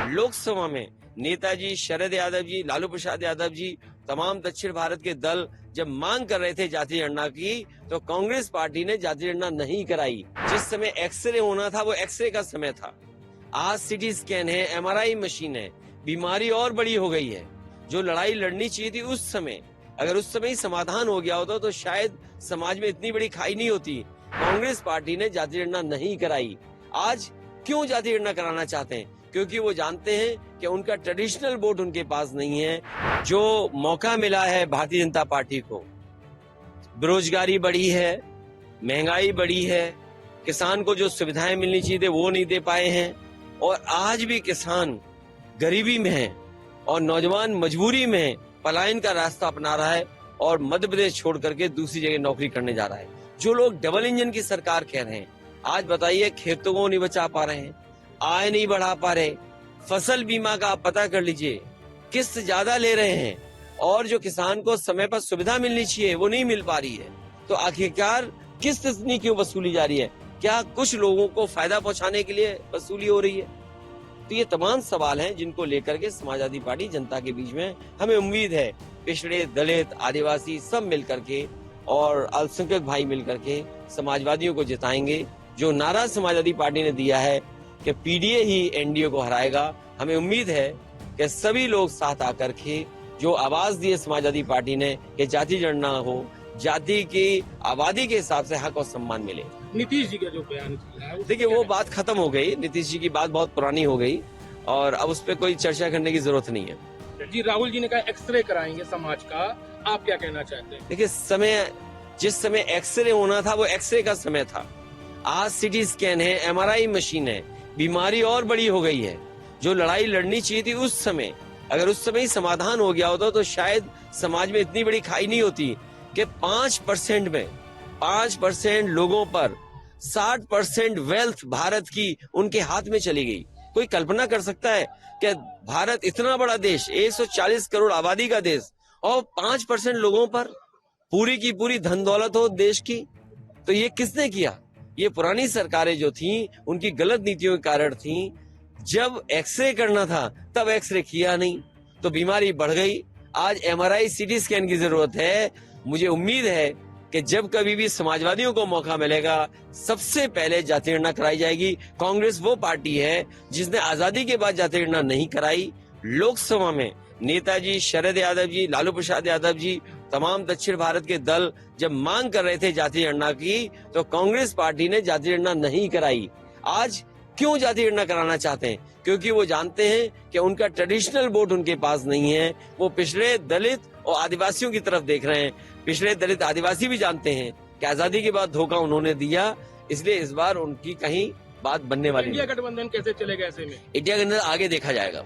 लोकसभा में नेताजी शरद यादव जी, लालू प्रसाद यादव जी, तमाम दक्षिण भारत के दल जब मांग कर रहे थे जातीय गणना की, तो कांग्रेस पार्टी ने जातीय गणना नहीं कराई। जिस समय एक्सरे होना था वो एक्सरे का समय था। आज सीटी स्कैन है, एमआरआई मशीन है, बीमारी और बड़ी हो गई है। जो लड़ाई लड़नी चाहिए थी उस समय, अगर उस समय ही समाधान हो गया होता तो शायद समाज में इतनी बड़ी खाई नहीं होती। कांग्रेस पार्टी ने जातीय गणना नहीं कराई। आज क्यों जातीय गणना कराना चाहते हैं? क्योंकि वो जानते हैं कि उनका ट्रेडिशनल वोट उनके पास नहीं है। जो मौका मिला है भारतीय जनता पार्टी को, बेरोजगारी बढ़ी है, महंगाई बढ़ी है, किसान को जो सुविधाएं मिलनी चाहिए थे वो नहीं दे पाए हैं, और आज भी किसान गरीबी में है और नौजवान मजबूरी में पलायन का रास्ता अपना रहा है और मध्य प्रदेश छोड़ करके दूसरी जगह नौकरी करने जा रहा है। जो लोग डबल इंजन की सरकार कह रहे हैं, आज बताइए खेतों को नहीं बचा पा रहे हैं, आय नहीं बढ़ा पा रहे, फसल बीमा का आप पता कर लीजिए, किस्त ज्यादा ले रहे हैं, और जो किसान को समय पर सुविधा मिलनी चाहिए वो नहीं मिल पा रही है। तो आखिरकार किस्त इतनी क्यों वसूली जा रही है? क्या कुछ लोगों को फायदा पहुंचाने के लिए वसूली हो रही है? तो ये तमाम सवाल हैं जिनको लेकर के समाजवादी पार्टी जनता के बीच में, हमें उम्मीद है पिछड़े, दलित, आदिवासी सब मिलकर के और अल्पसंख्यक भाई मिलकर के समाजवादियों को जिताएंगे। जो नारा समाजवादी पार्टी ने दिया है कि पीडीए ही एनडीए को हराएगा, हमें उम्मीद है कि सभी लोग साथ आकर के जो आवाज दी है समाजवादी पार्टी ने कि जाति गणना हो, जाति की आबादी के हिसाब से हक और सम्मान मिले। नीतीश जी का जो बयान किया है, देखिए वो बात खत्म हो गई, नीतीश जी की बात बहुत पुरानी हो गई और अब उस पर कोई चर्चा करने की जरूरत नहीं है। जी राहुल जी ने कहा एक्सरे कराएंगे समाज का, आप क्या कहना चाहते हैं? देखिए जिस समय एक्सरे होना था वो एक्सरे का समय था। आज सीटी स्कैन है, एमआरआई मशीन है, बीमारी और बड़ी हो गई है। जो लड़ाई लड़नी चाहिए थी उस समय, अगर उस समय ही समाधान हो गया होता तो शायद समाज में इतनी बड़ी खाई नहीं होती कि 5% में 5% लोगों पर 60% वेल्थ भारत की उनके हाथ में चली गई। कोई कल्पना कर सकता है कि भारत इतना बड़ा देश, 140 करोड़ आबादी का देश, और 5% लोगों पर पूरी की पूरी धन दौलत हो देश की? तो ये किसने किया? ये पुरानी सरकारें जो थी उनकी गलत नीतियों के कारण थी। जब एक्सरे करना था तब एक्सरे किया नहीं तो बीमारी बढ़ गई। आज एमआरआई, सीटी स्कैन की जरूरत है। मुझे उम्मीद है कि जब कभी भी समाजवादियों को मौका मिलेगा, सबसे पहले जाति गणना कराई जाएगी। कांग्रेस वो पार्टी है जिसने आजादी के बाद जाति गणना नहीं कराई। लोकसभा में नेताजी शरद यादव जी, लालू प्रसाद यादव जी, तमाम दक्षिण भारत के दल जब मांग कर रहे थे जाति गणना की, तो कांग्रेस पार्टी ने जाति गणना नहीं कराई। आज क्यों जाति गणना कराना चाहते हैं? क्योंकि वो जानते हैं कि उनका ट्रेडिशनल वोट उनके पास नहीं है। वो पिछड़े, दलित और आदिवासियों की तरफ देख रहे हैं। पिछड़े, दलित, आदिवासी भी जानते हैं कि आजादी के बाद धोखा उन्होंने दिया, इसलिए इस बार उनकी कहीं बात बनने वाली नहीं। इंडिया गठबंधन कैसे चलेगा ऐसे में? इंडिया गठबंधन आगे देखा जाएगा।